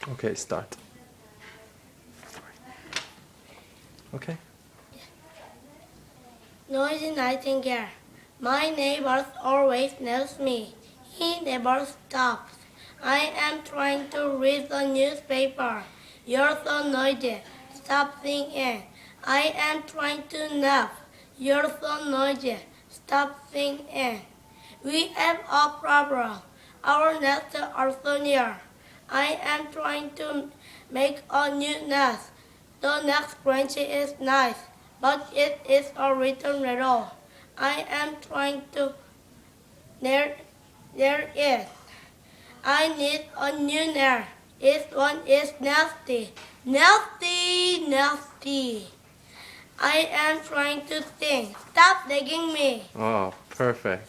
Okay, start. Okay. Noisy nightingale. My neighbor always knows me. He never stops. I am trying to read the newspaper. You're so noisy. Stop singing. I am trying to nap. You're so noisy. Stop singing. We have a problem. Our nests are so near. I am trying to make a new nest. The next branch is nice, but it is a written riddle. I am trying to nail it. I need a new nail. This one is nasty. Nasty, nasty. I am trying to sing. Stop digging me. Oh, perfect.